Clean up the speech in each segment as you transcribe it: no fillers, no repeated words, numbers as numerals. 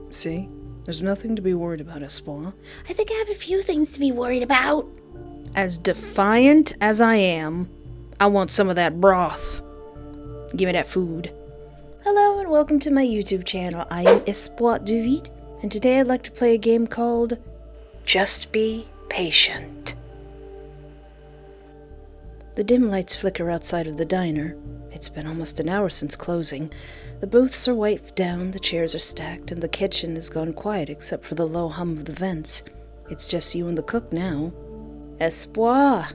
See? There's nothing to be worried about, Espoir. I think I have a few things to be worried about. As defiant as I am, I want some of that broth. Give me that food. Hello and welcome to my YouTube channel. I am Espoir Duvit, and today I'd like to play a game called Just Be Patient. The dim lights flicker outside of the diner. It's been almost an hour since closing. The booths are wiped down, the chairs are stacked, and the kitchen has gone quiet except for the low hum of the vents. It's just you and the cook now. Espoir,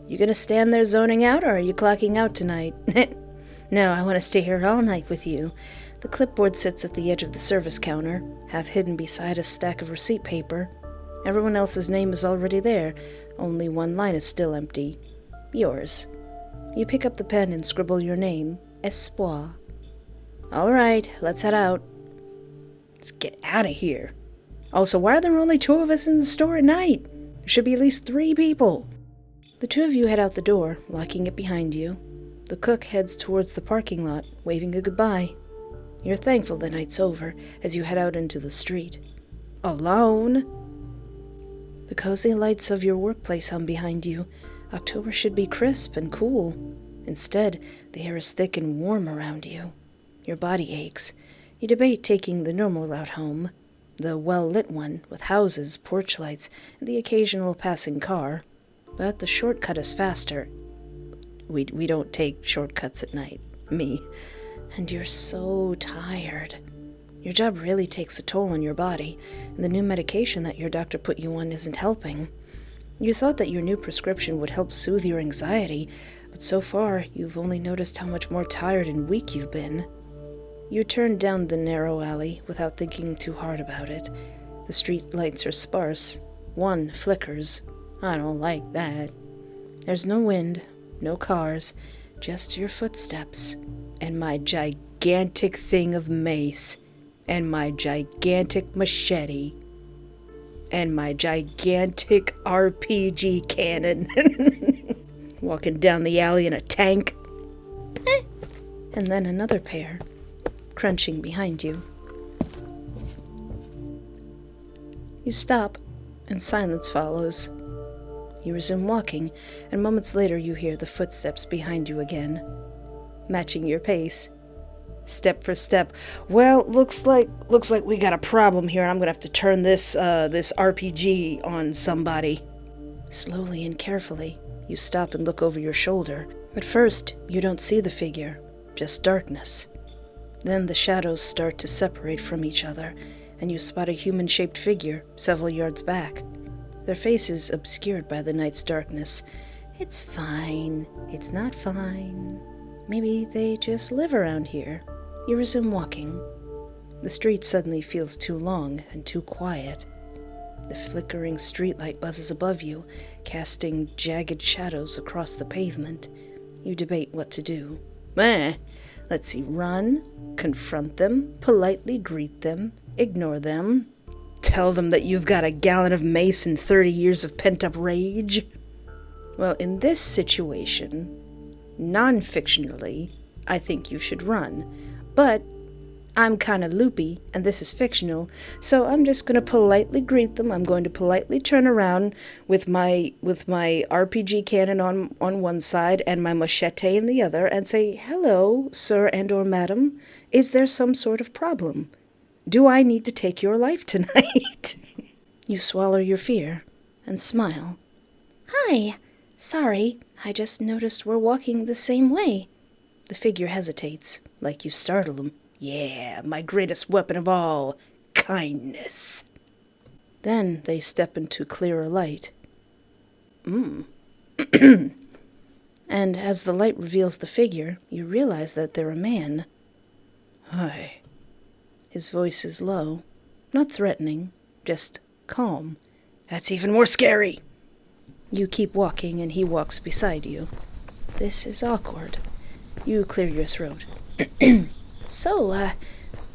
you gonna stand there zoning out, or are you clocking out tonight? No, I want to stay here all night with you. The clipboard sits at the edge of the service counter, half hidden beside a stack of receipt paper. Everyone else's name is already there. Only one line is still empty. Yours. You pick up the pen and scribble your name, Espoir. All right, let's head out. Let's get out of here. Also, why are there only 2 of us in the store at night? There should be at least 3 people. The 2 of you head out the door, locking it behind you. The cook heads towards the parking lot, waving a goodbye. You're thankful the night's over as you head out into the street. Alone? The cozy lights of your workplace hum behind you. October should be crisp and cool. Instead, the air is thick and warm around you. Your body aches. You debate taking the normal route home, the well-lit one with houses, porch lights, and the occasional passing car. But the shortcut is faster. We don't take shortcuts at night. Me. And you're so tired. Your job really takes a toll on your body, and the new medication that your doctor put you on isn't helping. You thought that your new prescription would help soothe your anxiety, but so far you've only noticed how much more tired and weak you've been. You turn down the narrow alley without thinking too hard about it. The street lights are sparse. One flickers. I don't like that. There's no wind, no cars, just your footsteps, and my gigantic thing of mace, and my gigantic machete, and my gigantic RPG cannon. Walking down the alley in a tank. And then another pair, crunching behind you. You stop, and silence follows. You resume walking, and moments later you hear the footsteps behind you again, matching your pace. Step for step. Well, looks like we got a problem here, and I'm gonna have to turn this RPG on somebody. Slowly and carefully, you stop and look over your shoulder. At first, you don't see the figure, just darkness. Then the shadows start to separate from each other, and you spot a human-shaped figure several yards back. Their faces obscured by the night's darkness. It's fine. It's not fine. Maybe they just live around here. You resume walking. The street suddenly feels too long and too quiet. The flickering streetlight buzzes above you, casting jagged shadows across the pavement. You debate what to do. Let's see, run, confront them, politely greet them, ignore them, tell them that you've got a gallon of mace and 30 years of pent-up rage. Well, in this situation, non-fictionally, I think you should run. But I'm kind of loopy, and this is fictional, so I'm just going to politely greet them. I'm going to politely turn around with my RPG cannon on one side and my machete in the other and say, "Hello, sir and or madam. Is there some sort of problem? Do I need to take your life tonight?" You swallow your fear and smile. "Hi. Sorry, I just noticed we're walking the same way." The figure hesitates, like you startle them. "Yeah, my greatest weapon of all, kindness." Then they step into clearer light. And as the light reveals the figure, you realize that they're a man. "Hi." His voice is low, not threatening, just calm. "That's even more scary." You keep walking, and he walks beside you. This is awkward. You clear your throat. So,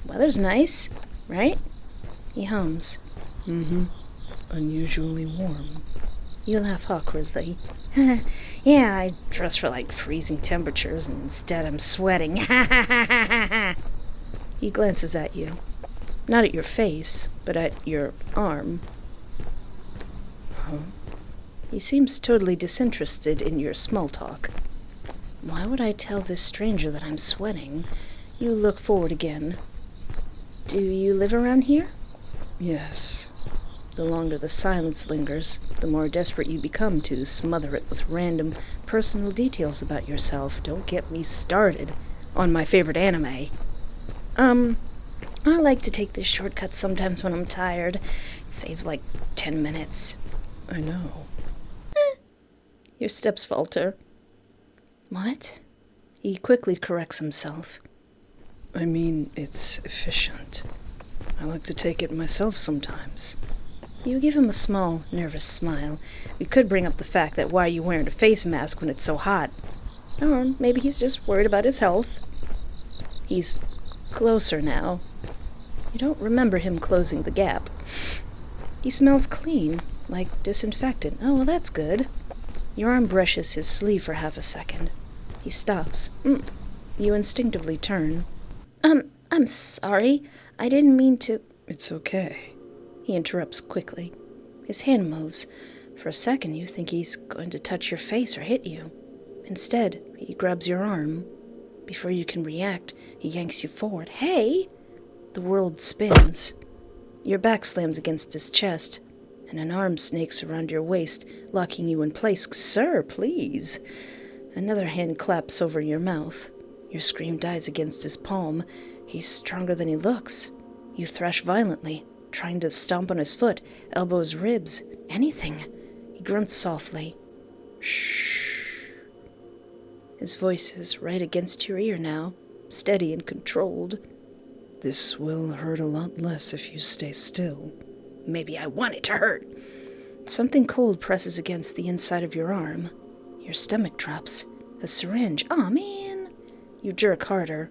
weather's nice, right?" He hums. Unusually warm." You laugh awkwardly. "Yeah, I dress for like freezing temperatures, and instead I'm sweating." He glances at you. Not at your face, but at your arm. He seems totally disinterested in your small talk. Why would I tell this stranger that I'm sweating? You look forward again. Do you live around here? Yes. The longer the silence lingers, the more desperate you become to smother it with random personal details about yourself. Don't get me started on my favorite anime. I like to take this shortcut sometimes when I'm tired. It saves like 10 minutes. I know. Your steps falter. What? He quickly corrects himself. I mean, it's efficient. I like to take it myself sometimes. You give him a small, nervous smile. You could bring up the fact that why are you wearing a face mask when it's so hot? Or maybe he's just worried about his health. He's closer now. You don't remember him closing the gap. He smells clean, like disinfectant. Oh, well, that's good. Your arm brushes his sleeve for half a second. He stops. You instinctively turn. I'm sorry. I didn't mean to... It's okay. He interrupts quickly. His hand moves. For a second, you think he's going to touch your face or hit you. Instead, he grabs your arm. Before you can react, he yanks you forward. Hey! The world spins. Your back slams against his chest, and an arm snakes around your waist, locking you in place. Sir, please. Another hand claps over your mouth. Your scream dies against his palm. He's stronger than he looks. You thrash violently, trying to stomp on his foot, elbow his ribs, anything. He grunts softly. Shh. His voice is right against your ear now, steady and controlled. This will hurt a lot less if you stay still. Maybe I want it to hurt. Something cold presses against the inside of your arm. Your stomach drops. A syringe. Aw, man. You jerk harder.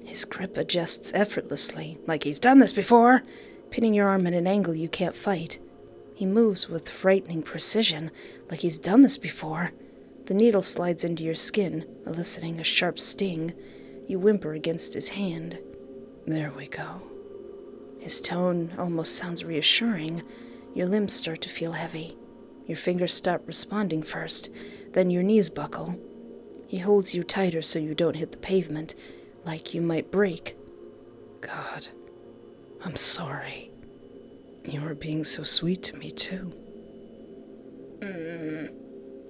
His grip adjusts effortlessly, like he's done this before, pinning your arm at an angle you can't fight. He moves with frightening precision, like he's done this before. The needle slides into your skin, eliciting a sharp sting. You whimper against his hand. There we go. His tone almost sounds reassuring. Your limbs start to feel heavy. Your fingers stop responding first, then your knees buckle. He holds you tighter so you don't hit the pavement, like you might break. God, I'm sorry. You were being so sweet to me, too.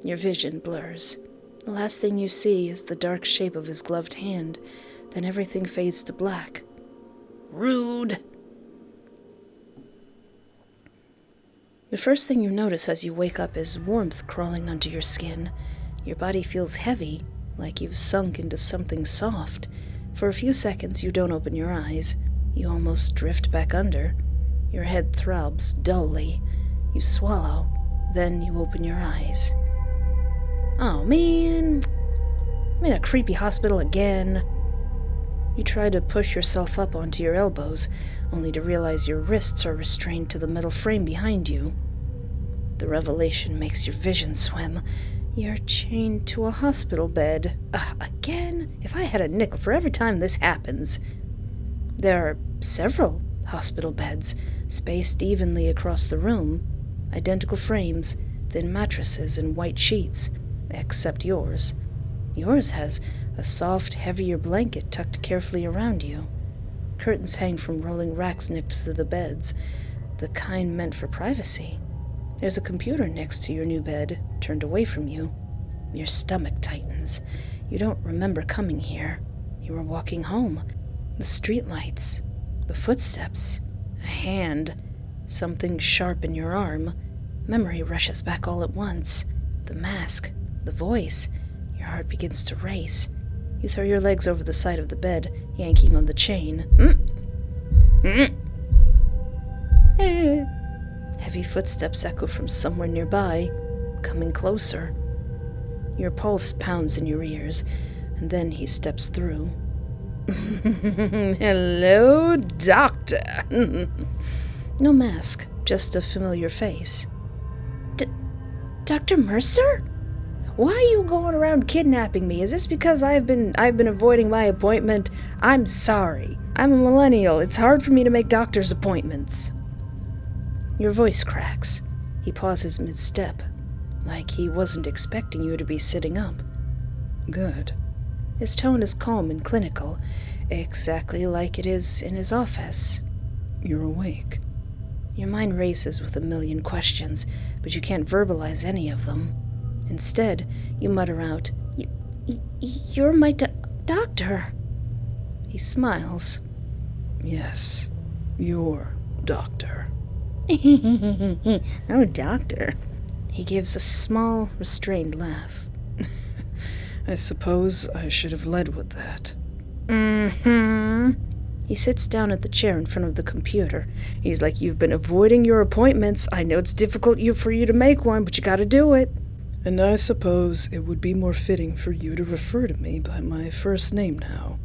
Your vision blurs. The last thing you see is the dark shape of his gloved hand. Then everything fades to black. Rude! The first thing you notice as you wake up is warmth crawling under your skin. Your body feels heavy, like you've sunk into something soft. For a few seconds, you don't open your eyes. You almost drift back under. Your head throbs dully. You swallow. Then you open your eyes. Oh, man. I'm in a creepy hospital again. You try to push yourself up onto your elbows, only to realize your wrists are restrained to the metal frame behind you. The revelation makes your vision swim. You're chained to a hospital bed. Again? If I had a nickel for every time this happens. There are several hospital beds, spaced evenly across the room. Identical frames, thin mattresses, and white sheets, except yours. Yours has a soft, heavier blanket tucked carefully around you. Curtains hang from rolling racks next to the beds, the kind meant for privacy. There's a computer next to your new bed, turned away from you. Your stomach tightens. You don't remember coming here. You were walking home. The streetlights, the footsteps, a hand, something sharp in your arm. Memory rushes back all at once. The mask, the voice. Your heart begins to race. You throw your legs over the side of the bed, yanking on the chain. Heavy footsteps echo from somewhere nearby, coming closer. Your pulse pounds in your ears, and then he steps through. Hello, doctor. No mask, just a familiar face. Dr. Mercer? Why are you going around kidnapping me? Is this because I've been avoiding my appointment? I'm sorry. I'm a millennial. It's hard for me to make doctor's appointments. Your voice cracks. He pauses mid-step, like he wasn't expecting you to be sitting up. Good. His tone is calm and clinical, exactly like it is in his office. You're awake. Your mind races with a million questions, but you can't verbalize any of them. Instead, you mutter out, You're my doctor. He smiles. Yes, your doctor. Oh, doctor. He gives a small, restrained laugh. I suppose I should have led with that. He sits down at the chair in front of the computer. He's like, you've been avoiding your appointments. I know it's difficult for you to make one, but you gotta do it. And I suppose it would be more fitting for you to refer to me by my first name now.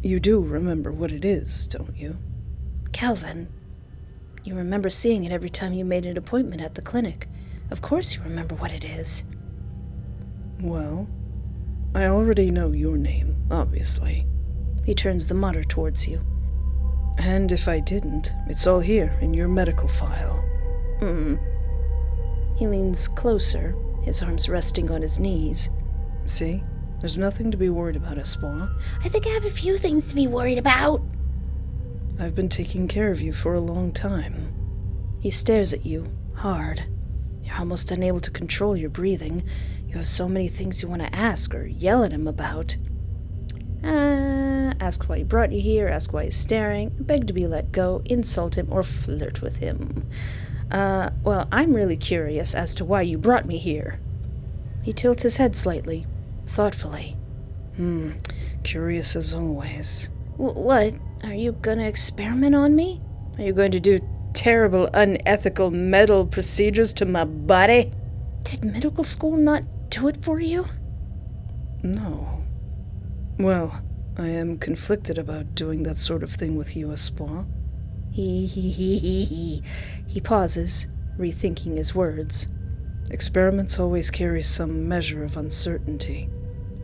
You do remember what it is, don't you? Calvin. You remember seeing it every time you made an appointment at the clinic. Of course you remember what it is. Well, I already know your name, obviously. He turns the monitor towards you. And if I didn't, it's all here in your medical file. He leans closer, his arms resting on his knees. See? There's nothing to be worried about, Espoir. I think I have a few things to be worried about. I've been taking care of you for a long time. He stares at you, hard. You're almost unable to control your breathing. You have so many things you want to ask or yell at him about. Ask why he brought you here, ask why he's staring, beg to be let go, insult him, or flirt with him. Well, I'm really curious as to why you brought me here. He tilts his head slightly, thoughtfully. Curious as always. What? Are you gonna experiment on me? Are you going to do terrible, unethical medical procedures to my body? Did medical school not do it for you? No. Well, I am conflicted about doing that sort of thing with you, Espoir. He pauses, rethinking his words. Experiments always carry some measure of uncertainty.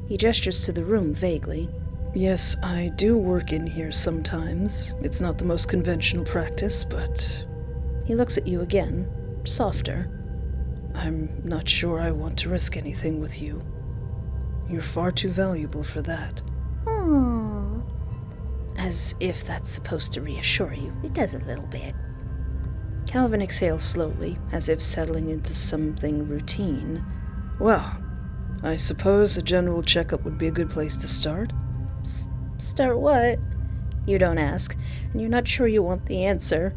He gestures to the room vaguely. Yes, I do work in here sometimes. It's not the most conventional practice, but... He looks at you again, softer. I'm not sure I want to risk anything with you. You're far too valuable for that. Aww. As if that's supposed to reassure you. It does a little bit. Calvin exhales slowly, as if settling into something routine. Well, I suppose a general checkup would be a good place to start. Start what? You don't ask, and you're not sure you want the answer.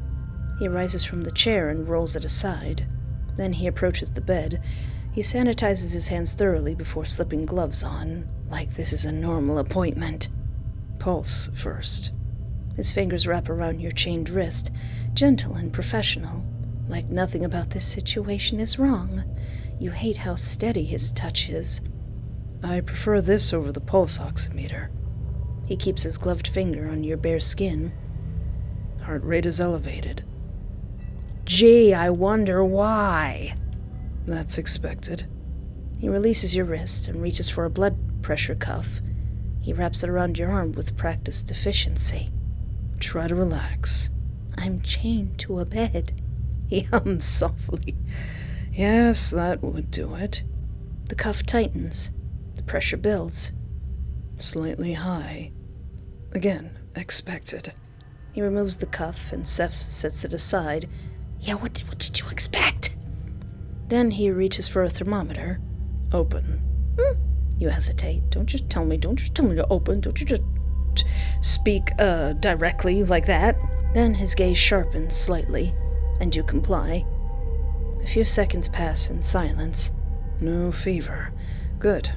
He rises from the chair and rolls it aside. Then he approaches the bed. He sanitizes his hands thoroughly before slipping gloves on, like this is a normal appointment. Pulse first. His fingers wrap around your chained wrist, gentle and professional, like nothing about this situation is wrong. You hate how steady his touch is. I prefer this over the pulse oximeter. He keeps his gloved finger on your bare skin. Heart rate is elevated. Gee, I wonder why. That's expected. He releases your wrist and reaches for a blood pressure cuff. He wraps it around your arm with practiced efficiency. Try to relax. I'm chained to a bed. He hums softly. Yes, that would do it. The cuff tightens. The pressure builds. Slightly high. Again, expected. He removes the cuff and sets it aside. Yeah, what did you expect? Then he reaches for a thermometer. Open. You hesitate. Don't just tell me to open. Don't you just speak directly like that. Then his gaze sharpens slightly, and you comply. A few seconds pass in silence. No fever. Good.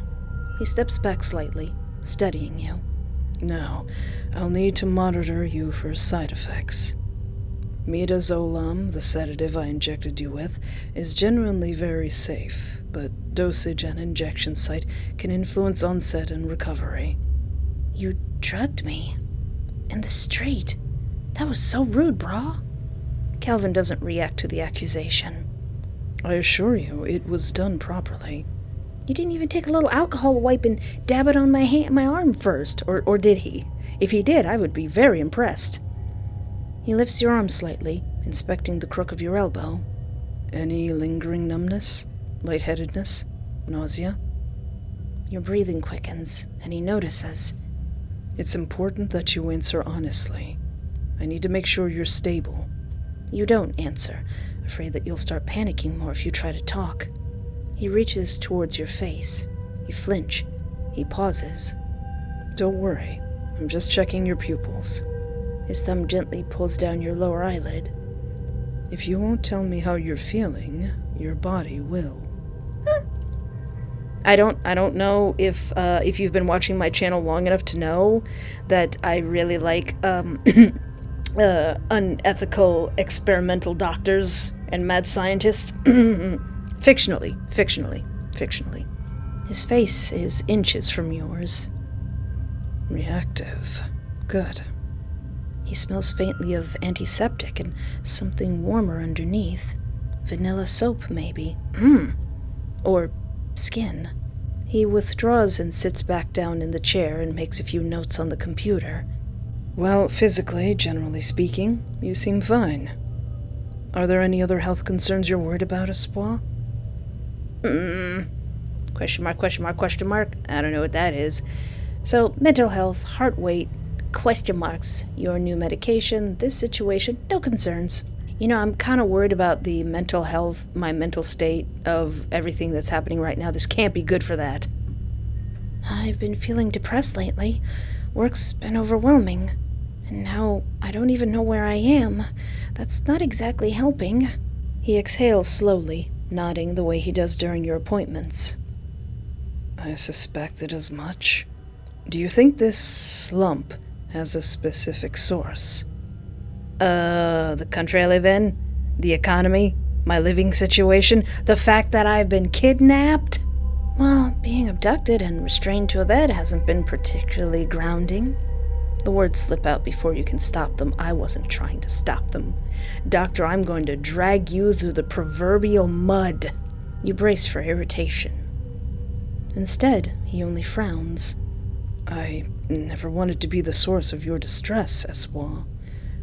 He steps back slightly, studying you. Now, I'll need to monitor you for side effects. Midazolam, the sedative I injected you with, is genuinely very safe, but dosage and injection site can influence onset and recovery. You drugged me. In the street. That was so rude, brah. Calvin doesn't react to the accusation. I assure you, it was done properly. You didn't even take a little alcohol wipe and dab it on my arm first, or did he? If he did, I would be very impressed. He lifts your arm slightly, inspecting the crook of your elbow. Any lingering numbness, lightheadedness, nausea? Your breathing quickens, and he notices. It's important that you answer honestly. I need to make sure you're stable. You don't answer, afraid that you'll start panicking more if you try to talk. He reaches towards your face. You flinch. He pauses. Don't worry. I'm just checking your pupils. His thumb gently pulls down your lower eyelid. If you won't tell me how you're feeling, your body will. I don't know if you've been watching my channel long enough to know that I really like unethical experimental doctors and mad scientists. Fictionally. His face is inches from yours. Reactive. Good. He smells faintly of antiseptic and something warmer underneath. Vanilla soap, maybe. Or skin. He withdraws and sits back down in the chair and makes a few notes on the computer. Well, physically, generally speaking, you seem fine. Are there any other health concerns you're worried about, Espoir? Question mark. I don't know what that is. So, mental health, heart rate, question marks, your new medication, this situation, no concerns. I'm kind of worried about the mental health, my mental state of everything that's happening right now. This can't be good for that. I've been feeling depressed lately. Work's been overwhelming. And now I don't even know where I am. That's not exactly helping. He exhales slowly, nodding the way he does during your appointments. I suspected as much. Do you think this slump has a specific source? The country I live in? The economy? My living situation? The fact that I've been kidnapped? Well, being abducted and restrained to a bed hasn't been particularly grounding. The words slip out before you can stop them. I wasn't trying to stop them. Doctor, I'm going to drag you through the proverbial mud. You brace for irritation. Instead, he only frowns. I never wanted to be the source of your distress, Espoir.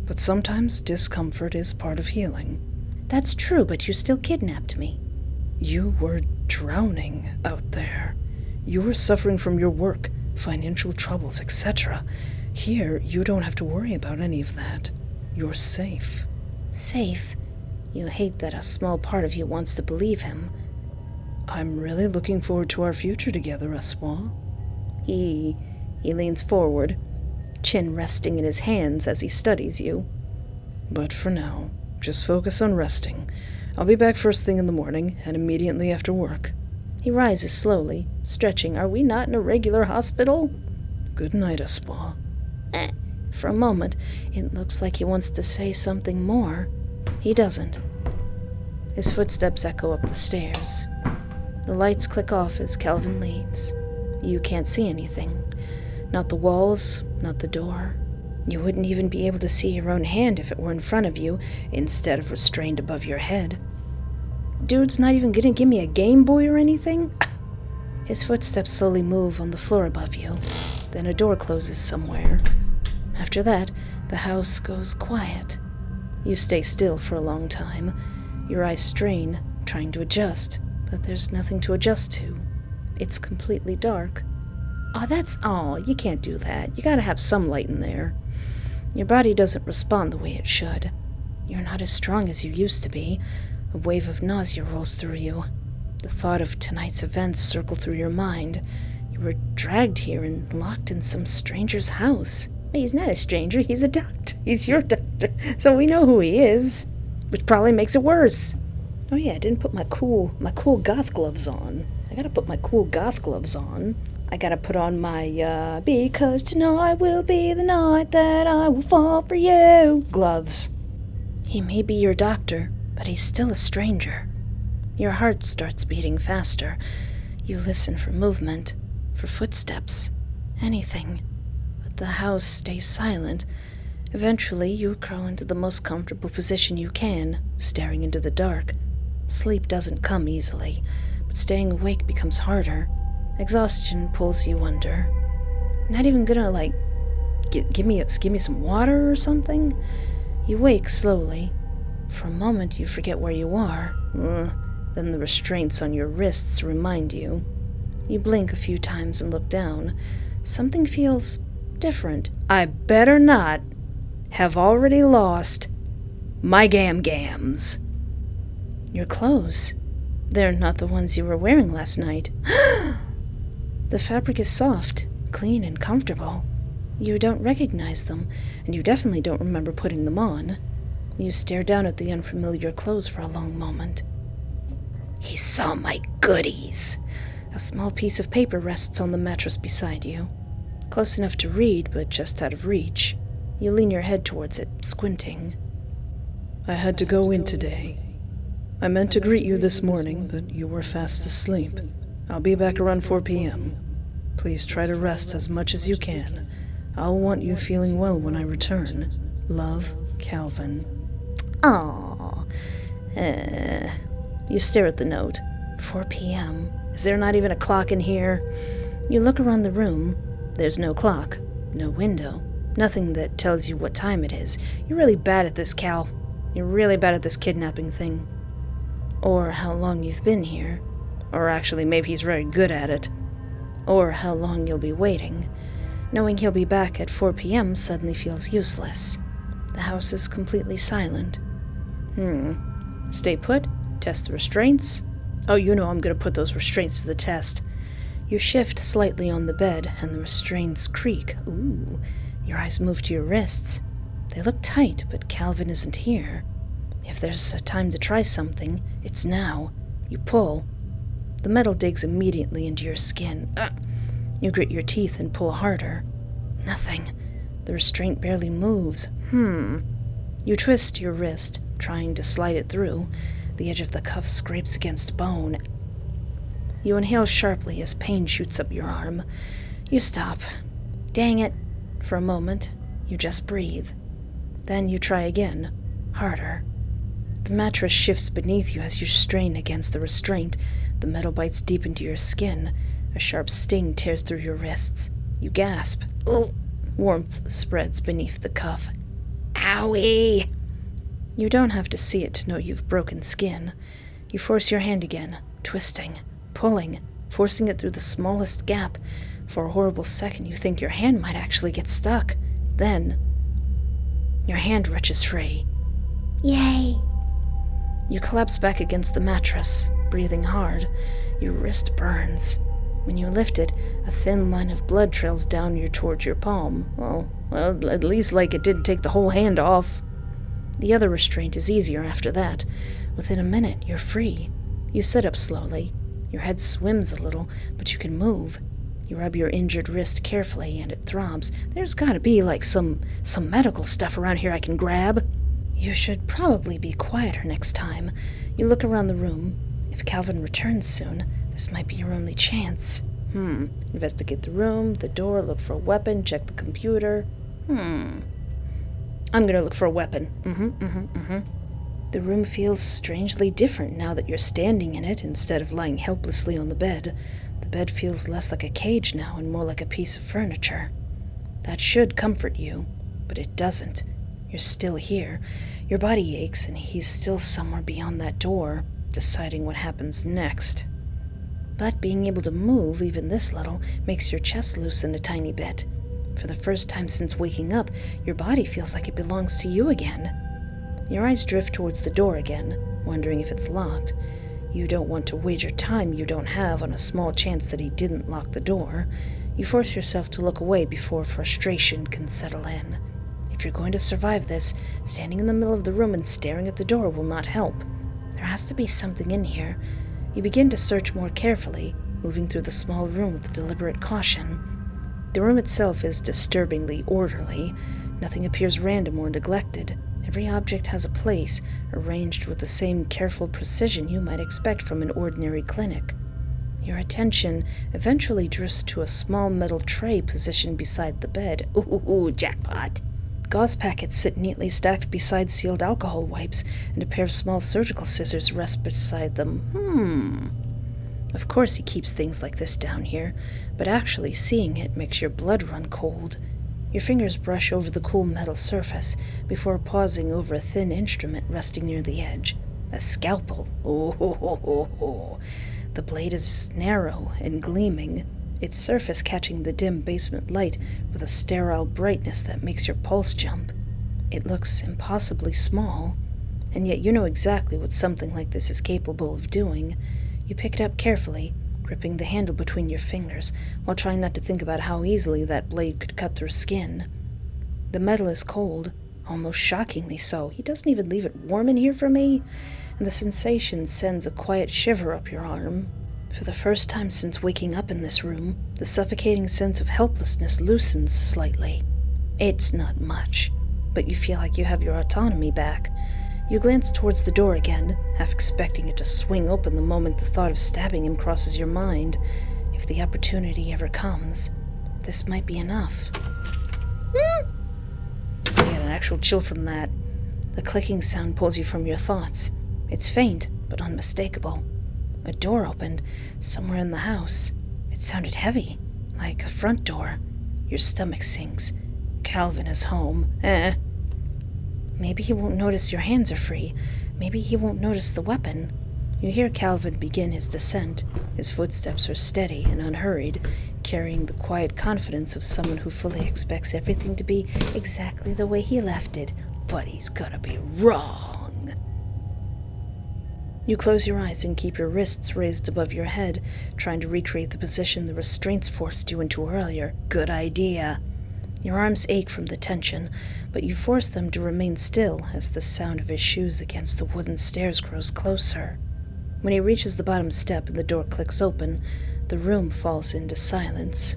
But sometimes discomfort is part of healing. That's true, but you still kidnapped me. You were drowning out there. You were suffering from your work, financial troubles, etc. Here, you don't have to worry about any of that. You're safe. Safe? You hate that a small part of you wants to believe him. I'm really looking forward to our future together, Espoir. He leans forward, chin resting in his hands as he studies you. But for now, just focus on resting. I'll be back first thing in the morning and immediately after work. He rises slowly, stretching. Are we not in a regular hospital? Good night, Espoir. For a moment, it looks like he wants to say something more. He doesn't. His footsteps echo up the stairs. The lights click off as Calvin leaves. You can't see anything. Not the walls, not the door. You wouldn't even be able to see your own hand if it were in front of you, instead of restrained above your head. Dude's not even gonna give me a Game Boy or anything? His footsteps slowly move on the floor above you. Then a door closes somewhere. After that, the house goes quiet. You stay still for a long time. Your eyes strain, trying to adjust, but there's nothing to adjust to. It's completely dark. You can't do that. You gotta have some light in there. Your body doesn't respond the way it should. You're not as strong as you used to be. A wave of nausea rolls through you. The thought of tonight's events circle through your mind. You were dragged here and locked in some stranger's house. He's not a stranger, he's a doctor. He's your doctor, so we know who he is. Which probably makes it worse. Oh yeah, I didn't put my cool goth gloves on. I gotta put my cool goth gloves on. I gotta put on my, because tonight will be the night that I will fall for you gloves. He may be your doctor, but he's still a stranger. Your heart starts beating faster. You listen for movement, for footsteps, anything. But the house stays silent. Eventually, you crawl into the most comfortable position you can, staring into the dark. Sleep doesn't come easily, but but staying awake becomes harder. Exhaustion pulls you under. Not even gonna, give me some water or something? You wake slowly. For a moment, you forget where you are. Then the restraints on your wrists remind you. You blink a few times and look down. Something feels different. I better not have already lost my gams. Your clothes. They're not the ones you were wearing last night. The fabric is soft, clean, and comfortable. You don't recognize them, and you definitely don't remember putting them on. You stare down at the unfamiliar clothes for a long moment. He saw my goodies. A small piece of paper rests on the mattress beside you. Close enough to read, but just out of reach. You lean your head towards it, squinting. I had to go in today. I meant to greet you this morning, but you were fast asleep. I'll be back around 4 p.m. Please try to rest as much as you can. I'll want you feeling well when I return. Love, Calvin. Aww. You stare at the note. 4 p.m. Is there not even a clock in here? You look around the room. There's no clock, no window, nothing that tells you what time it is. You're really bad at this, Cal. You're really bad at this kidnapping thing. Or how long you've been here. Or actually, maybe he's very good at it. Or how long you'll be waiting. Knowing he'll be back at 4 p.m. suddenly feels useless. The house is completely silent. Stay put? Test the restraints? Oh, you know I'm going to put those restraints to the test. You shift slightly on the bed, and the restraints creak. Ooh. Your eyes move to your wrists. They look tight, but Calvin isn't here. If there's a time to try something, it's now. You pull. The metal digs immediately into your skin. You grit your teeth and pull harder. Nothing. The restraint barely moves. You twist your wrist, trying to slide it through. The edge of the cuff scrapes against bone. You inhale sharply as pain shoots up your arm. You stop. Dang it. For a moment, you just breathe. Then you try again, harder. The mattress shifts beneath you as you strain against the restraint. The metal bites deep into your skin. A sharp sting tears through your wrists. You gasp. Ooh. Warmth spreads beneath the cuff. Owie. You don't have to see it to know you've broken skin. You force your hand again, twisting, pulling, forcing it through the smallest gap. For a horrible second, you think your hand might actually get stuck. Then, your hand wrenches free. Yay. You collapse back against the mattress, breathing hard. Your wrist burns. When you lift it, a thin line of blood trails down towards your palm. Well, at least it didn't take the whole hand off. The other restraint is easier after that. Within a minute, you're free. You sit up slowly. Your head swims a little, but you can move. You rub your injured wrist carefully, and it throbs. There's gotta be, some medical stuff around here I can grab. You should probably be quieter next time. You look around the room. If Calvin returns soon, this might be your only chance. Investigate the room, the door, look for a weapon, check the computer. I'm gonna look for a weapon. The room feels strangely different now that you're standing in it instead of lying helplessly on the bed. The bed feels less like a cage now and more like a piece of furniture. That should comfort you, but it doesn't. You're still here. Your body aches, and he's still somewhere beyond that door, deciding what happens next. But being able to move, even this little, makes your chest loosen a tiny bit. For the first time since waking up, your body feels like it belongs to you again. Your eyes drift towards the door again, wondering if it's locked. You don't want to wager time you don't have on a small chance that he didn't lock the door. You force yourself to look away before frustration can settle in. If you're going to survive this, standing in the middle of the room and staring at the door will not help. There has to be something in here. You begin to search more carefully, moving through the small room with deliberate caution. The room itself is disturbingly orderly. Nothing appears random or neglected. Every object has a place, arranged with the same careful precision you might expect from an ordinary clinic. Your attention eventually drifts to a small metal tray positioned beside the bed. Ooh, jackpot. Gauze packets sit neatly stacked beside sealed alcohol wipes, and a pair of small surgical scissors rest beside them. Of course he keeps things like this down here, but actually seeing it makes your blood run cold. Your fingers brush over the cool metal surface before pausing over a thin instrument resting near the edge. A scalpel. Oh, ho, ho, ho, ho. The blade is narrow and gleaming, its surface catching the dim basement light with a sterile brightness that makes your pulse jump. It looks impossibly small, and yet you know exactly what something like this is capable of doing. You pick it up carefully, gripping the handle between your fingers, while trying not to think about how easily that blade could cut through skin. The metal is cold, almost shockingly so. He doesn't even leave it warm in here for me, and the sensation sends a quiet shiver up your arm. For the first time since waking up in this room, the suffocating sense of helplessness loosens slightly. It's not much, but you feel like you have your autonomy back. You glance towards the door again, half expecting it to swing open the moment the thought of stabbing him crosses your mind. If the opportunity ever comes, this might be enough. I get an actual chill from that. The clicking sound pulls you from your thoughts. It's faint, but unmistakable. A door opened, somewhere in the house. It sounded heavy, like a front door. Your stomach sinks. Calvin is home. Maybe he won't notice your hands are free. Maybe he won't notice the weapon. You hear Calvin begin his descent. His footsteps are steady and unhurried, carrying the quiet confidence of someone who fully expects everything to be exactly the way he left it, but he's gonna be wrong. You close your eyes and keep your wrists raised above your head, trying to recreate the position the restraints forced you into earlier. Good idea. Your arms ache from the tension, but you force them to remain still as the sound of his shoes against the wooden stairs grows closer. When he reaches the bottom step and the door clicks open, the room falls into silence.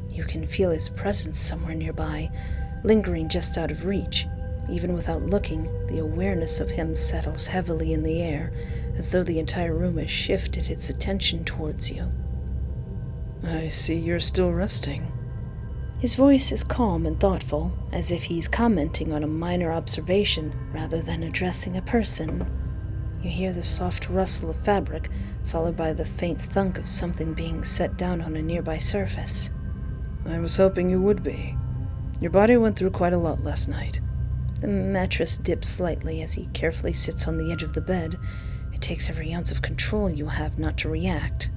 You can feel his presence somewhere nearby, lingering just out of reach. Even without looking, the awareness of him settles heavily in the air, as though the entire room has shifted its attention towards you. I see you're still resting. His voice is calm and thoughtful, as if he's commenting on a minor observation rather than addressing a person. You hear the soft rustle of fabric, followed by the faint thunk of something being set down on a nearby surface. I was hoping you would be. Your body went through quite a lot last night. The mattress dips slightly as he carefully sits on the edge of the bed. It takes every ounce of control you have not to react.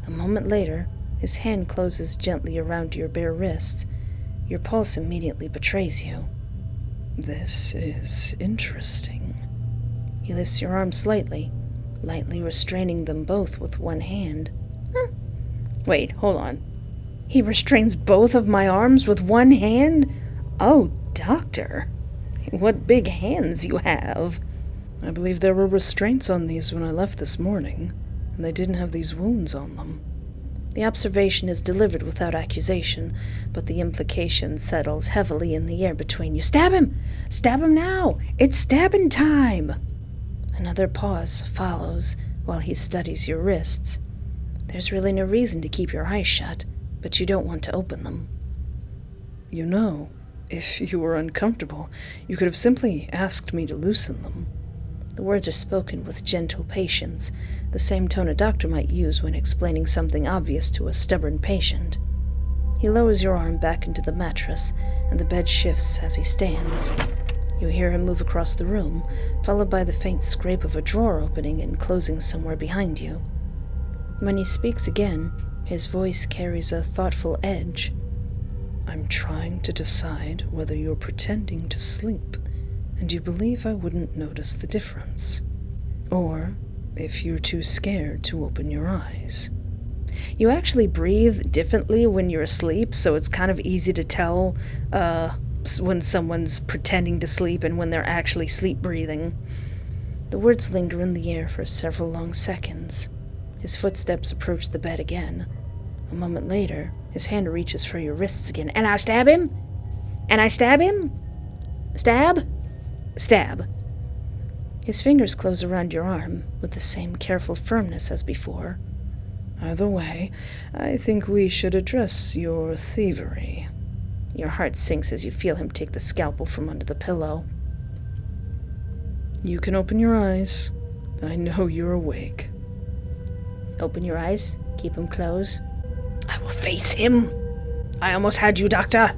A moment later, his hand closes gently around your bare wrist. Your pulse immediately betrays you. This is interesting. He lifts your arms slightly, lightly restraining them both with one hand. Wait, hold on. He restrains both of my arms with one hand? Oh, doctor, what big hands you have. I believe there were restraints on these when I left this morning, and they didn't have these wounds on them. The observation is delivered without accusation, but the implication settles heavily in the air between you. Stab him! Stab him now! It's stabbing time! Another pause follows while he studies your wrists. There's really no reason to keep your eyes shut, but you don't want to open them. You know, if you were uncomfortable, you could have simply asked me to loosen them. The words are spoken with gentle patience, the same tone a doctor might use when explaining something obvious to a stubborn patient. He lowers your arm back into the mattress, and the bed shifts as he stands. You hear him move across the room, followed by the faint scrape of a drawer opening and closing somewhere behind you. When he speaks again, his voice carries a thoughtful edge. I'm trying to decide whether you're pretending to sleep, and you believe I wouldn't notice the difference, or if you're too scared to open your eyes. You actually breathe differently when you're asleep, so it's kind of easy to tell when someone's pretending to sleep and when they're actually sleep breathing. The words linger in the air for several long seconds. His footsteps approach the bed again. A moment later, his hand reaches for your wrists again. And I stab him? And I stab him? Stab? Stab. His fingers close around your arm with the same careful firmness as before. Either way, I think we should address your thievery. Your heart sinks as you feel him take the scalpel from under the pillow. You can open your eyes. I know you're awake. Open your eyes. Keep them closed. I will face him. I almost had you, Doctor.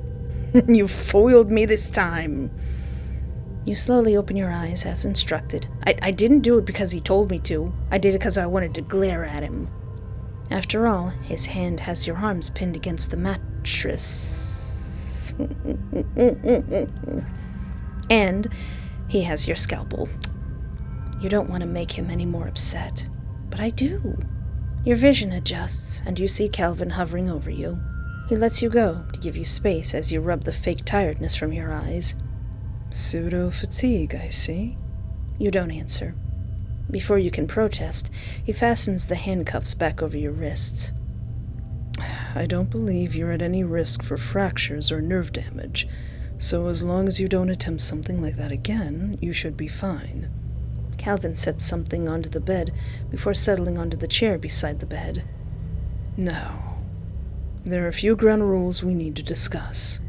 You foiled me this time. You slowly open your eyes as instructed. I didn't do it because he told me to. I did it because I wanted to glare at him. After all, his hand has your arms pinned against the mattress. And he has your scalpel. You don't want to make him any more upset, but I do. Your vision adjusts, and you see Calvin hovering over you. He lets you go to give you space as you rub the fake tiredness from your eyes. Pseudo-fatigue, I see. You don't answer. Before you can protest, he fastens the handcuffs back over your wrists. I don't believe you're at any risk for fractures or nerve damage, so as long as you don't attempt something like that again, you should be fine. Calvin sets something onto the bed before settling onto the chair beside the bed. Now, there are a few ground rules we need to discuss.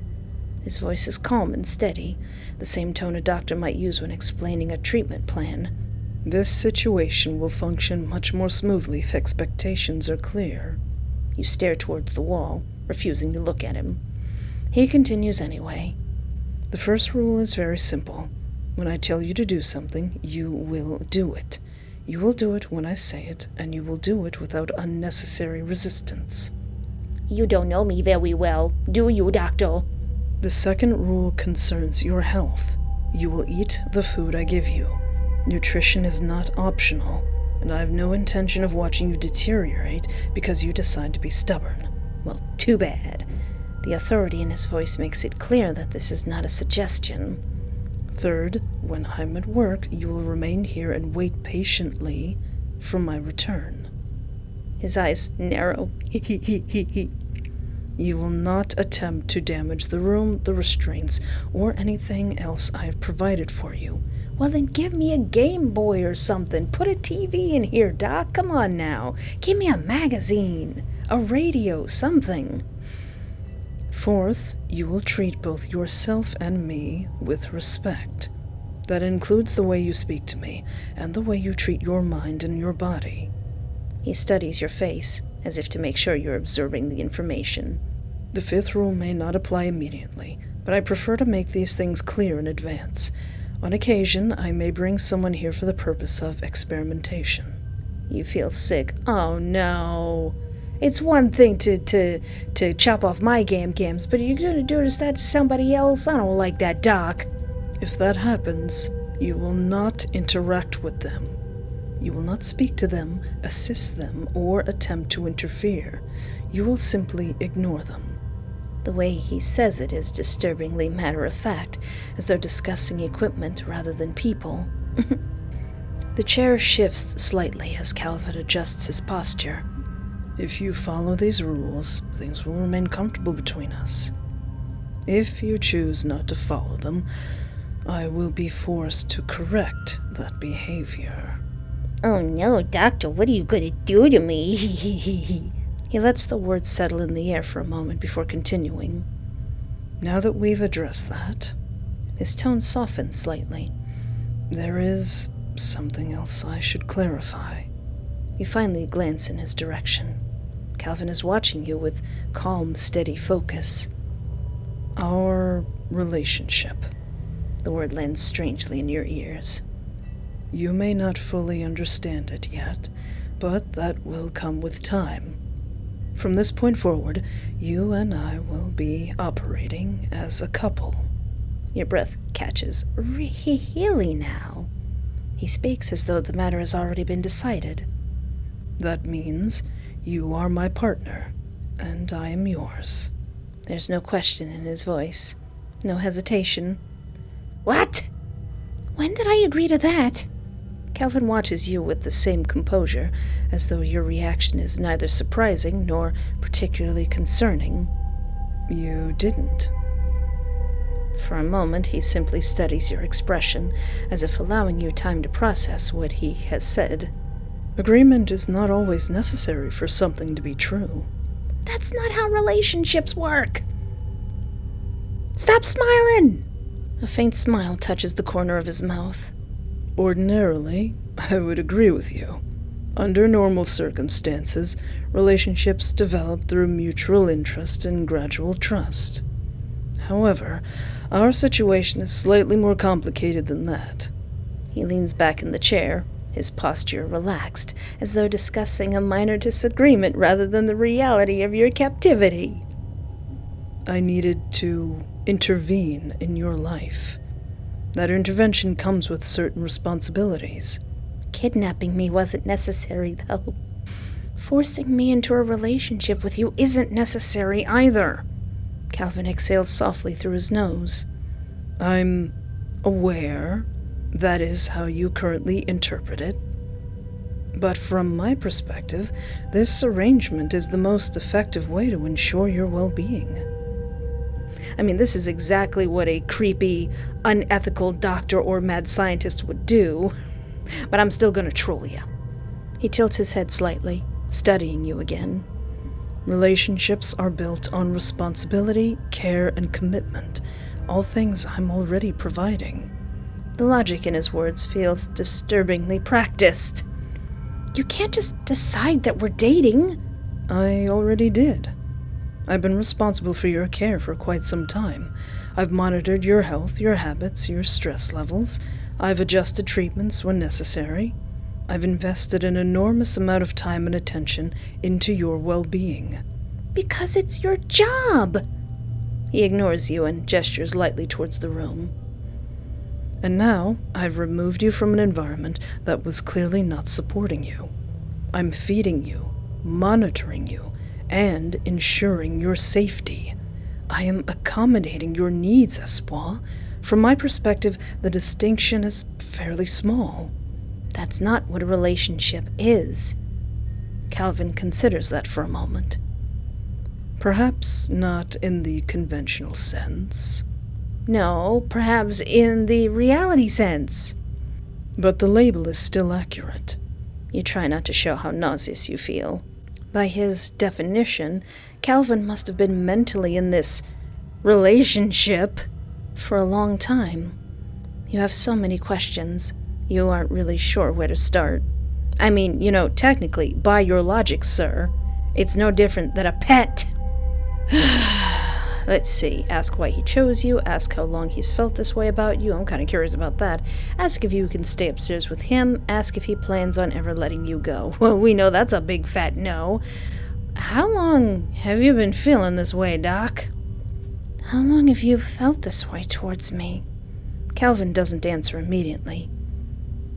His voice is calm and steady, the same tone a doctor might use when explaining a treatment plan. This situation will function much more smoothly if expectations are clear. You stare towards the wall, refusing to look at him. He continues anyway. The first rule is very simple. When I tell you to do something, you will do it. You will do it when I say it, and you will do it without unnecessary resistance. You don't know me very well, do you, Doctor? The second rule concerns your health. You will eat the food I give you. Nutrition is not optional, and I have no intention of watching you deteriorate because you decide to be stubborn. Well, too bad. The authority in his voice makes it clear that this is not a suggestion. Third, when I'm at work, you will remain here and wait patiently for my return. His eyes narrow. You will not attempt to damage the room, the restraints, or anything else I have provided for you. Well, then give me a Game Boy or something. Put a TV in here, Doc. Come on now. Give me a magazine, a radio, something. Fourth, you will treat both yourself and me with respect. That includes the way you speak to me, and the way you treat your mind and your body. He studies your face, as if to make sure you're absorbing the information. The fifth rule may not apply immediately, but I prefer to make these things clear in advance. On occasion, I may bring someone here for the purpose of experimentation. You feel sick. Oh, no. It's one thing to chop off my gams, but you're going to do that to somebody else? I don't like that, Doc. If that happens, you will not interact with them. You will not speak to them, assist them, or attempt to interfere. You will simply ignore them. The way he says it is disturbingly matter-of-fact, as though discussing equipment rather than people. The chair shifts slightly as Calvin adjusts his posture. If you follow these rules, things will remain comfortable between us. If you choose not to follow them, I will be forced to correct that behavior. Oh no, Doctor, what are you going to do to me? He lets the words settle in the air for a moment before continuing. Now that we've addressed that, his tone softens slightly. There is something else I should clarify. You finally glance in his direction. Calvin is watching you with calm, steady focus. Our relationship. The word lands strangely in your ears. You may not fully understand it yet, but that will come with time. From this point forward, you and I will be operating as a couple. Your breath catches. Really now? He speaks as though the matter has already been decided. That means you are my partner, and I am yours. There's no question in his voice. No hesitation. What? When did I agree to that? Calvin watches you with the same composure, as though your reaction is neither surprising nor particularly concerning. You didn't. For a moment, he simply studies your expression, as if allowing you time to process what he has said. Agreement is not always necessary for something to be true. That's not how relationships work. Stop smiling! A faint smile touches the corner of his mouth. Ordinarily, I would agree with you. Under normal circumstances, relationships develop through mutual interest and gradual trust. However, our situation is slightly more complicated than that. He leans back in the chair, his posture relaxed, as though discussing a minor disagreement rather than the reality of your captivity. I needed to intervene in your life. That intervention comes with certain responsibilities. Kidnapping me wasn't necessary, though. Forcing me into a relationship with you isn't necessary either. Calvin exhales softly through his nose. I'm aware that is how you currently interpret it. But from my perspective, this arrangement is the most effective way to ensure your well-being. I mean, this is exactly what a creepy, unethical doctor or mad scientist would do. But I'm still gonna troll you. He tilts his head slightly, studying you again. Relationships are built on responsibility, care, and commitment, all things I'm already providing. The logic in his words feels disturbingly practiced. You can't just decide that we're dating. I already did. I've been responsible for your care for quite some time. I've monitored your health, your habits, your stress levels. I've adjusted treatments when necessary. I've invested an enormous amount of time and attention into your well-being. Because it's your job. He ignores you and gestures lightly towards the room. And now, I've removed you from an environment that was clearly not supporting you. I'm feeding you, monitoring you, and ensuring your safety. I am accommodating your needs, Espoir. From my perspective, the distinction is fairly small. That's not what a relationship is. Calvin considers that for a moment. Perhaps not in the conventional sense. No, perhaps in the reality sense. But the label is still accurate. You try not to show how nauseous you feel. By his definition, Calvin must have been mentally in this relationship for a long time. You have so many questions, you aren't really sure where to start. I mean, technically, by your logic, sir, it's no different than a pet. Let's see. Ask why he chose you. Ask how long he's felt this way about you. I'm kind of curious about that. Ask if you can stay upstairs with him. Ask if he plans on ever letting you go. Well, we know that's a big fat no. How long have you been feeling this way, Doc? How long have you felt this way towards me? Calvin doesn't answer immediately.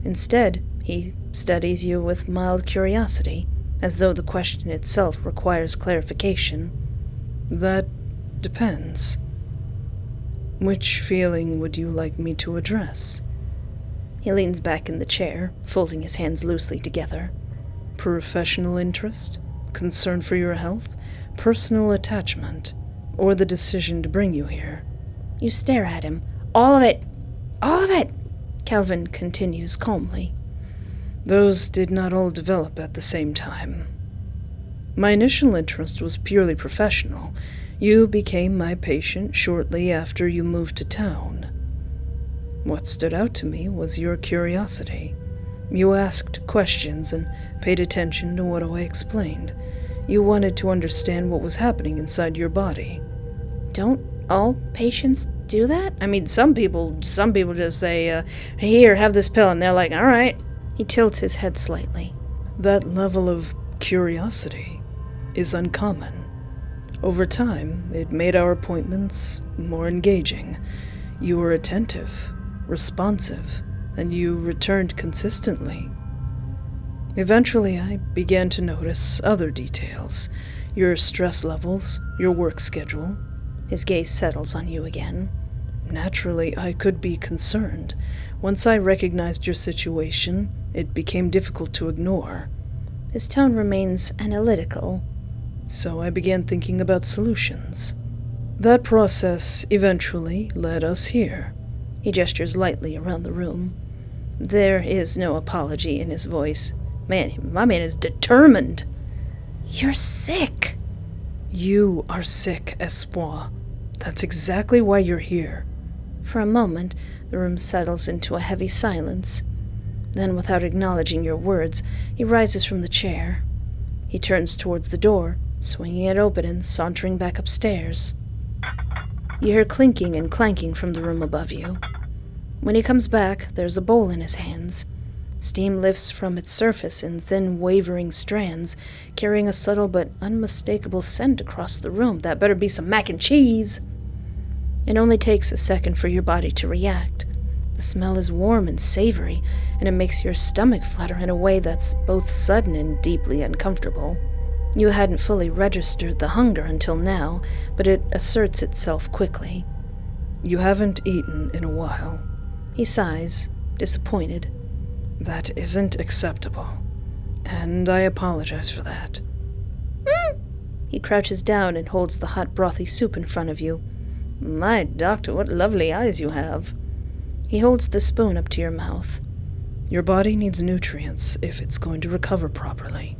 Instead, he studies you with mild curiosity, as though the question itself requires clarification. That depends. Which feeling would you like me to address? He leans back in the chair, folding his hands loosely together. Professional interest? Concern for your health? Personal attachment? Or the decision to bring you here? You stare at him. All of it! All of it! Calvin continues calmly. Those did not all develop at the same time. My initial interest was purely professional. You became my patient shortly after you moved to town. What stood out to me was your curiosity. You asked questions and paid attention to what I explained. You wanted to understand what was happening inside your body. Don't all patients do that? I mean, some people just say, here, have this pill, and they're like, all right. He tilts his head slightly. That level of curiosity is uncommon. Over time, it made our appointments more engaging. You were attentive, responsive, and you returned consistently. Eventually, I began to notice other details. Your stress levels, your work schedule. His gaze settles on you again. Naturally, I could be concerned. Once I recognized your situation, it became difficult to ignore. His tone remains analytical. So I began thinking about solutions. That process eventually led us here. He gestures lightly around the room. There is no apology in his voice. Man, my man is determined. You're sick. You are sick, Espoir. That's exactly why you're here. For a moment, the room settles into a heavy silence. Then, without acknowledging your words, he rises from the chair. He turns towards the door, swinging it open and sauntering back upstairs. You hear clinking and clanking from the room above you. When he comes back, there's a bowl in his hands. Steam lifts from its surface in thin, wavering strands, carrying a subtle but unmistakable scent across the room. That better be some mac and cheese! It only takes a second for your body to react. The smell is warm and savory, and it makes your stomach flutter in a way that's both sudden and deeply uncomfortable. You hadn't fully registered the hunger until now, but it asserts itself quickly. You haven't eaten in a while. He sighs, disappointed. That isn't acceptable, and I apologize for that. He crouches down and holds the hot brothy soup in front of you. My doctor, what lovely eyes you have. He holds the spoon up to your mouth. Your body needs nutrients if it's going to recover properly.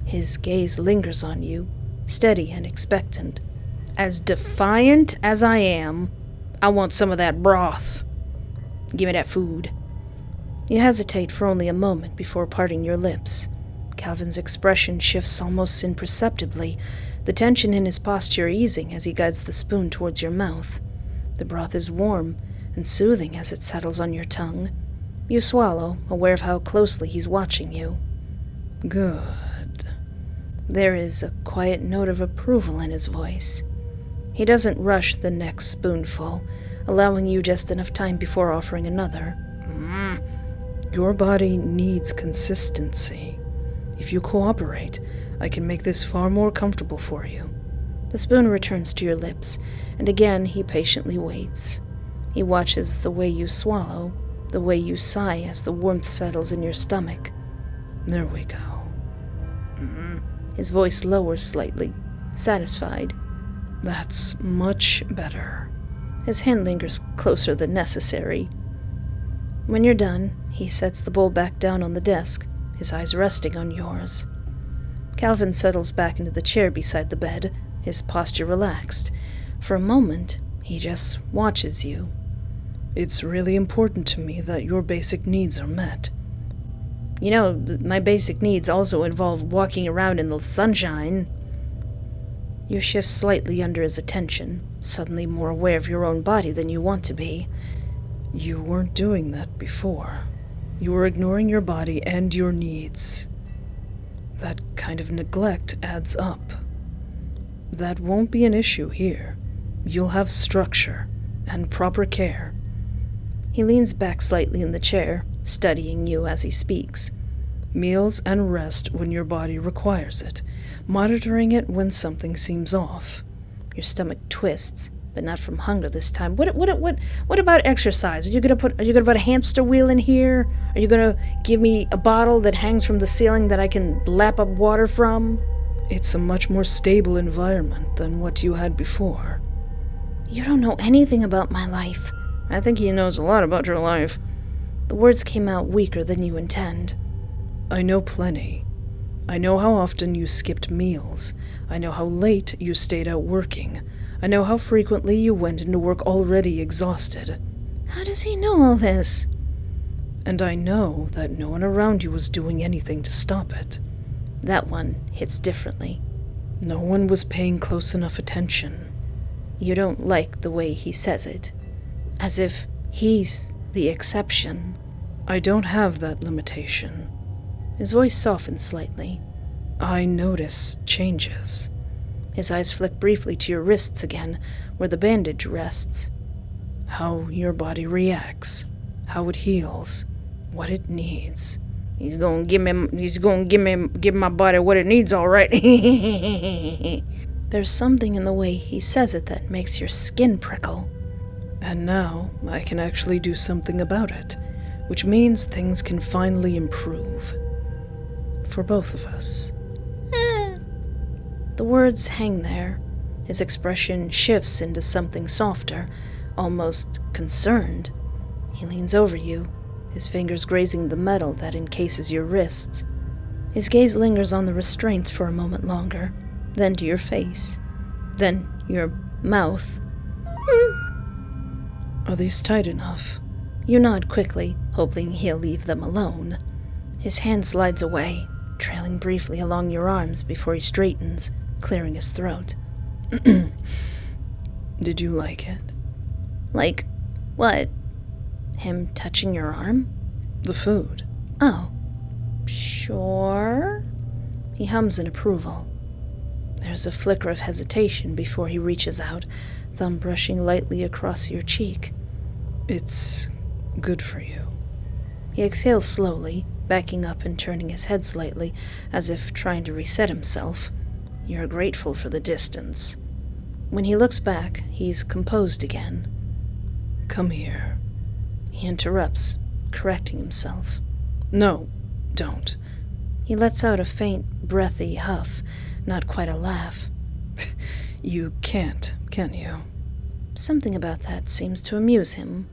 His gaze lingers on you, steady and expectant. As defiant as I am, I want some of that broth. Give me that food. You hesitate for only a moment before parting your lips. Calvin's expression shifts almost imperceptibly, the tension in his posture easing as he guides the spoon towards your mouth. The broth is warm and soothing as it settles on your tongue. You swallow, aware of how closely he's watching you. Good. There is a quiet note of approval in his voice. He doesn't rush the next spoonful, allowing you just enough time before offering another. Your body needs consistency. If you cooperate, I can make this far more comfortable for you. The spoon returns to your lips, and again he patiently waits. He watches the way you swallow, the way you sigh as the warmth settles in your stomach. There we go. His voice lowers slightly, satisfied. That's much better. His hand lingers closer than necessary. When you're done, he sets the bowl back down on the desk, his eyes resting on yours. Calvin settles back into the chair beside the bed, his posture relaxed. For a moment, he just watches you. It's really important to me that your basic needs are met. You know, my basic needs also involve walking around in the sunshine. You shift slightly under his attention, suddenly more aware of your own body than you want to be. You weren't doing that before. You were ignoring your body and your needs. That kind of neglect adds up. That won't be an issue here. You'll have structure and proper care. He leans back slightly in the chair, studying you as he speaks. Meals and rest when your body requires it, monitoring it when something seems off. Your stomach twists, but not from hunger this time. What about exercise? Are you gonna put a hamster wheel in here? Are you gonna give me a bottle that hangs from the ceiling that I can lap up water from? It's a much more stable environment than what you had before. You don't know anything about my life. I think he knows a lot about your life. The words came out weaker than you intend. I know plenty. I know how often you skipped meals. I know how late you stayed out working. I know how frequently you went into work already exhausted. How does he know all this? And I know that no one around you was doing anything to stop it. That one hits differently. No one was paying close enough attention. You don't like the way he says it. As if he's the exception. I don't have that limitation. His voice softens slightly. I notice changes. His eyes flick briefly to your wrists again, where the bandage rests. How your body reacts, how it heals, what it needs. He's gonna give my body what it needs, all right. There's something in the way he says it that makes your skin prickle. And now I can actually do something about it, which means things can finally improve. For both of us. The words hang there. His expression shifts into something softer, almost concerned. He leans over you, his fingers grazing the metal that encases your wrists. His gaze lingers on the restraints for a moment longer, then to your face, then your mouth. Are these tight enough? You nod quickly, hoping he'll leave them alone. His hand slides away, trailing briefly along your arms before he straightens, clearing his throat. Did you like it? Like, what? Him touching your arm? The food. Oh, sure? He hums in approval. There's a flicker of hesitation before he reaches out, thumb brushing lightly across your cheek. It's good for you. He exhales slowly, backing up and turning his head slightly, as if trying to reset himself. You're grateful for the distance. When he looks back, he's composed again. Come here. He interrupts, correcting himself. No, don't. He lets out a faint, breathy huff, not quite a laugh. You can't, can you? Something about that seems to amuse him,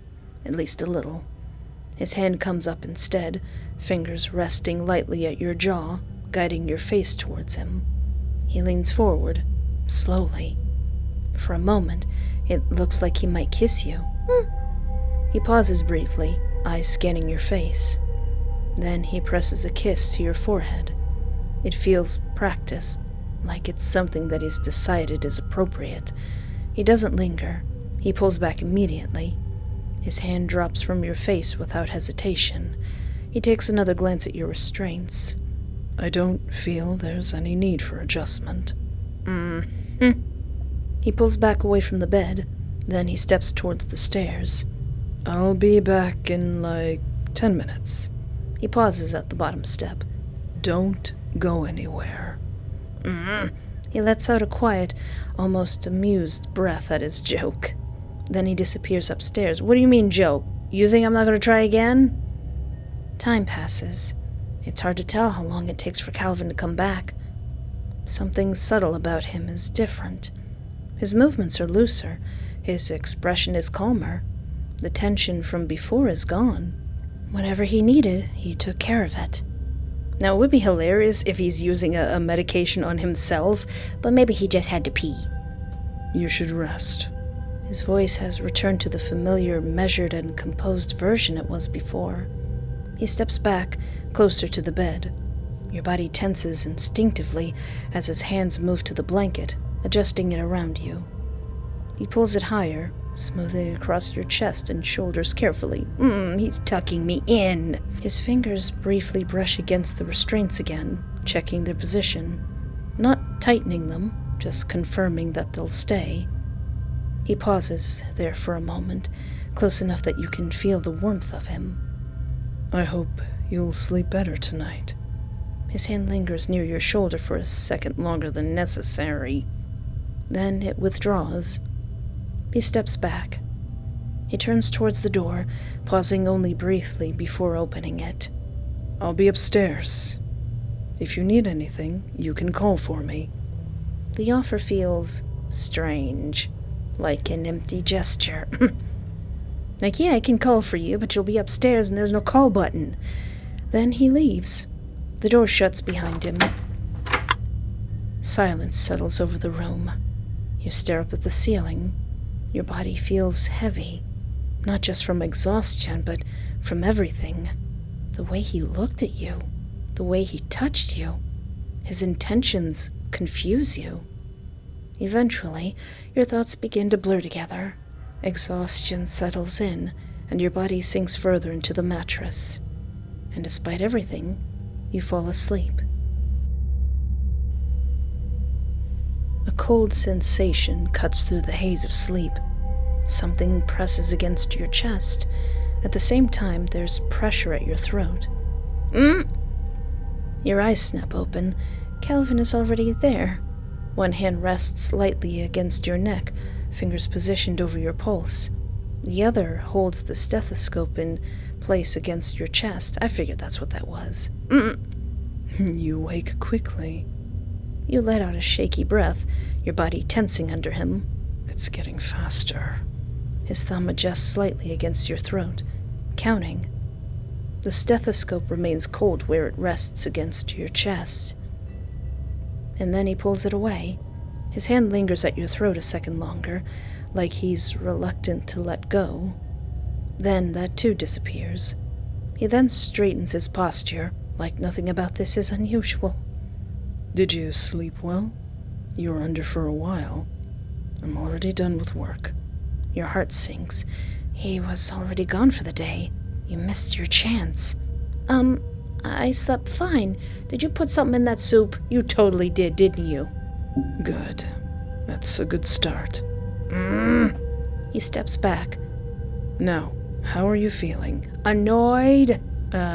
at least a little. His hand comes up instead, fingers resting lightly at your jaw, guiding your face towards him. He leans forward, slowly. For a moment, it looks like he might kiss you. He pauses briefly, eyes scanning your face. Then he presses a kiss to your forehead. It feels practiced, like it's something that he's decided is appropriate. He doesn't linger. He pulls back immediately. His hand drops from your face without hesitation. He takes another glance at your restraints. I don't feel there's any need for adjustment. He pulls back away from the bed. Then he steps towards the stairs. I'll be back in 10 minutes. He pauses at the bottom step. Don't go anywhere. He lets out a quiet, almost amused breath at his joke. Then he disappears upstairs. What do you mean, joke? You think I'm not going to try again? Time passes. It's hard to tell how long it takes for Calvin to come back. Something subtle about him is different. His movements are looser. His expression is calmer. The tension from before is gone. Whenever he needed, he took care of it. Now, it would be hilarious if he's using a medication on himself, but maybe he just had to pee. You should rest. His voice has returned to the familiar, measured, and composed version it was before. He steps back, closer to the bed. Your body tenses instinctively as his hands move to the blanket, adjusting it around you. He pulls it higher, smoothing it across your chest and shoulders carefully. He's tucking me in. His fingers briefly brush against the restraints again, checking their position. Not tightening them, just confirming that they'll stay. He pauses there for a moment, close enough that you can feel the warmth of him. I hope you'll sleep better tonight. His hand lingers near your shoulder for a second longer than necessary. Then it withdraws. He steps back. He turns towards the door, pausing only briefly before opening it. I'll be upstairs. If you need anything, you can call for me. The offer feels strange, like an empty gesture. Yeah, I can call for you, but you'll be upstairs and there's no call button. Then he leaves. The door shuts behind him. Silence settles over the room. You stare up at the ceiling. Your body feels heavy, not just from exhaustion, but from everything. The way he looked at you, the way he touched you, his intentions confuse you. Eventually, your thoughts begin to blur together. Exhaustion settles in, and your body sinks further into the mattress. And despite everything, you fall asleep. A cold sensation cuts through the haze of sleep. Something presses against your chest. At the same time, there's pressure at your throat. Your eyes snap open. Calvin is already there. One hand rests lightly against your neck, fingers positioned over your pulse. The other holds the stethoscope in place against your chest. I figured that's what that was. You wake quickly. You let out a shaky breath, your body tensing under him. It's getting faster. His thumb adjusts slightly against your throat, counting. The stethoscope remains cold where it rests against your chest. And then he pulls it away. His hand lingers at your throat a second longer, like he's reluctant to let go. Then that too disappears. He then straightens his posture, like nothing about this is unusual. Did you sleep well? You were under for a while. I'm already done with work. Your heart sinks. He was already gone for the day. You missed your chance. I slept fine. Did you put something in that soup? You totally did, didn't you? Good. That's a good start. He steps back. Now, how are you feeling? Annoyed,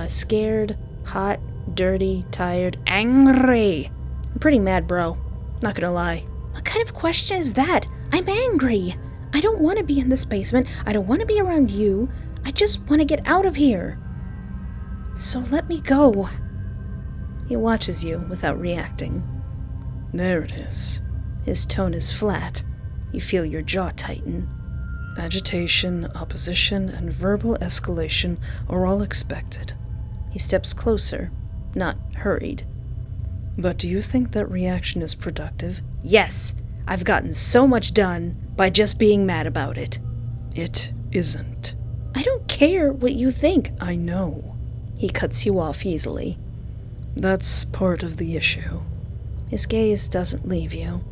scared, hot, dirty, tired, angry. I'm pretty mad, bro. Not gonna lie. What kind of question is that? I'm angry. I don't want to be in this basement. I don't want to be around you. I just want to get out of here. So let me go. He watches you without reacting. There it is. His tone is flat. You feel your jaw tighten. Agitation, opposition, and verbal escalation are all expected. He steps closer, not hurried. But do you think that reaction is productive? Yes, I've gotten so much done by just being mad about it. It isn't. I don't care what you think. I know. He cuts you off easily. That's part of the issue. His gaze doesn't leave you.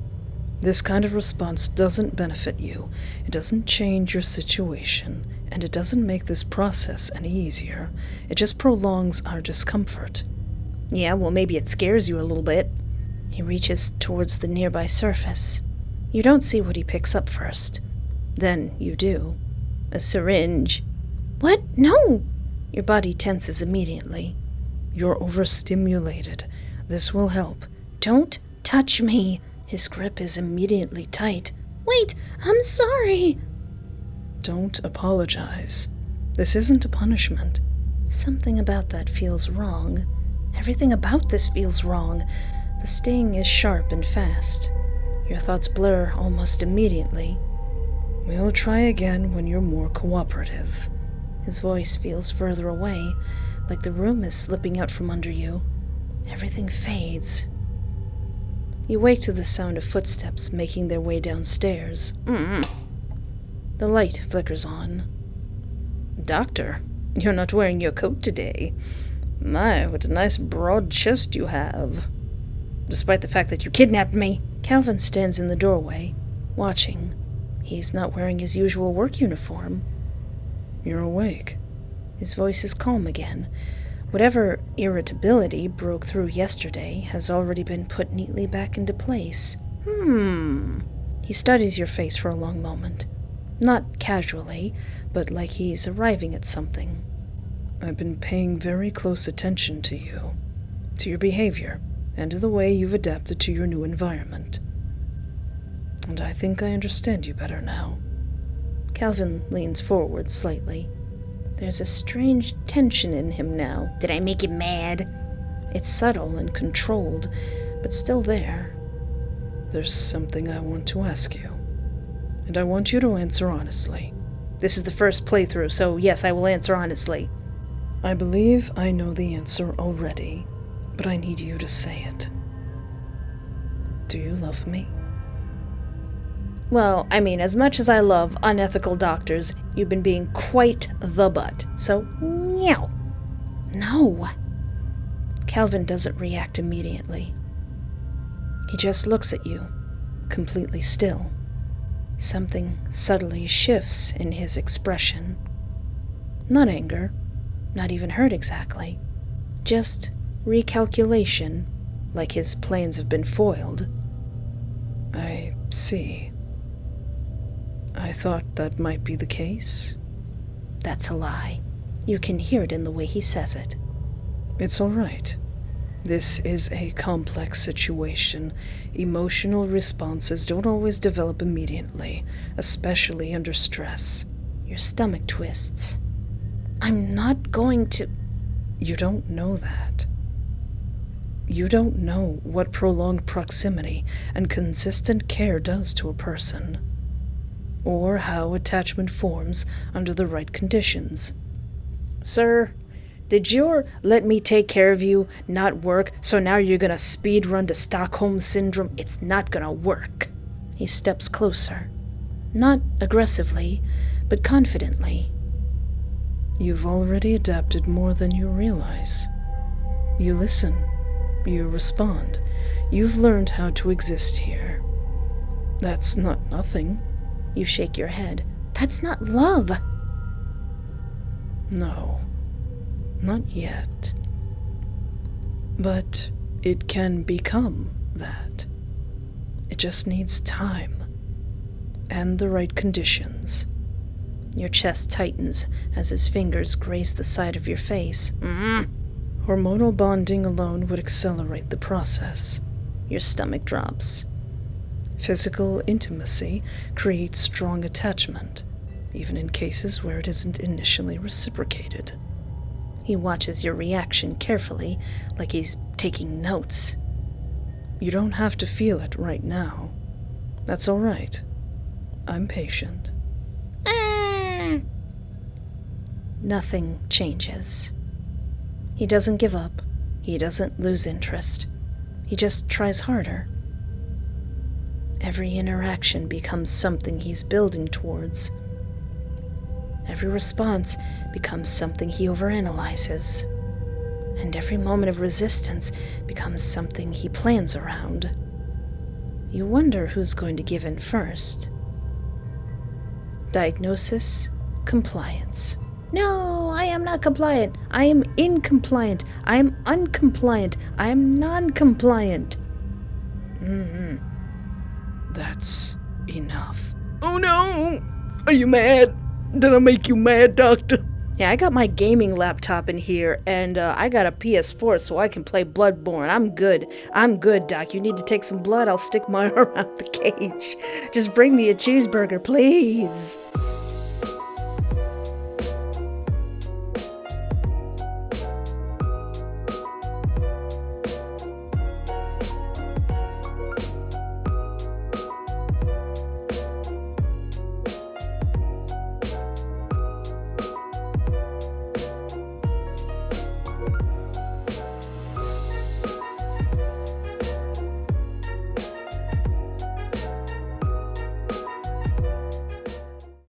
This kind of response doesn't benefit you. It doesn't change your situation, and it doesn't make this process any easier. It just prolongs our discomfort. Yeah, well, maybe it scares you a little bit. He reaches towards the nearby surface. You don't see what he picks up first. Then you do. A syringe. What? No! Your body tenses immediately. You're overstimulated. This will help. Don't touch me. His grip is immediately tight. Wait, I'm sorry. Don't apologize. This isn't a punishment. Something about that feels wrong. Everything about this feels wrong. The sting is sharp and fast. Your thoughts blur almost immediately. We'll try again when you're more cooperative. His voice feels further away, like the room is slipping out from under you. Everything fades. You wake to the sound of footsteps making their way downstairs. The light flickers on. Doctor, you're not wearing your coat today. My, what a nice broad chest you have. Despite the fact that you kidnapped me. Calvin stands in the doorway, watching. He's not wearing his usual work uniform. You're awake. His voice is calm again. Whatever irritability broke through yesterday has already been put neatly back into place. He studies your face for a long moment. Not casually, but like he's arriving at something. I've been paying very close attention to you, to your behavior, and to the way you've adapted to your new environment. And I think I understand you better now. Calvin leans forward slightly. There's a strange tension in him now. Did I make you mad? It's subtle and controlled, but still there. There's something I want to ask you, and I want you to answer honestly. This is the first playthrough, so yes, I will answer honestly. I believe I know the answer already, but I need you to say it. Do you love me? Well, I mean, as much as I love unethical doctors, you've been being quite the butt, so meow. No. Calvin doesn't react immediately. He just looks at you, completely still. Something subtly shifts in his expression. Not anger, not even hurt exactly. Just recalculation, like his plans have been foiled. I see. I thought that might be the case. That's a lie. You can hear it in the way he says it. It's all right. This is a complex situation. Emotional responses don't always develop immediately, especially under stress. Your stomach twists. I'm not going to... You don't know that. You don't know what prolonged proximity and consistent care does to a person, or how attachment forms under the right conditions. Sir, did your let me take care of you not work, so now you're gonna speed run to Stockholm Syndrome? It's not gonna work. He steps closer. Not aggressively, but confidently. You've already adapted more than you realize. You listen. You respond. You've learned how to exist here. That's not nothing. You shake your head. That's not love. No, not yet. But it can become that. It just needs time and the right conditions. Your chest tightens as his fingers graze the side of your face. Hormonal bonding alone would accelerate the process. Your stomach drops. Physical intimacy creates strong attachment, even in cases where it isn't initially reciprocated. He watches your reaction carefully, like he's taking notes. You don't have to feel it right now. That's all right. I'm patient. Nothing changes. He doesn't give up. He doesn't lose interest. He just tries harder. Every interaction becomes something he's building towards. Every response becomes something he overanalyzes. And every moment of resistance becomes something he plans around. You wonder who's going to give in first. Diagnosis, compliance. No, I am not compliant. I am incompliant. I am uncompliant. I am non-compliant. That's enough. Oh no! Are you mad? Did I make you mad, Doctor? Yeah, I got my gaming laptop in here, and I got a PS4 so I can play Bloodborne. I'm good. I'm good, Doc. You need to take some blood? I'll stick my arm out the cage. Just bring me a cheeseburger, please.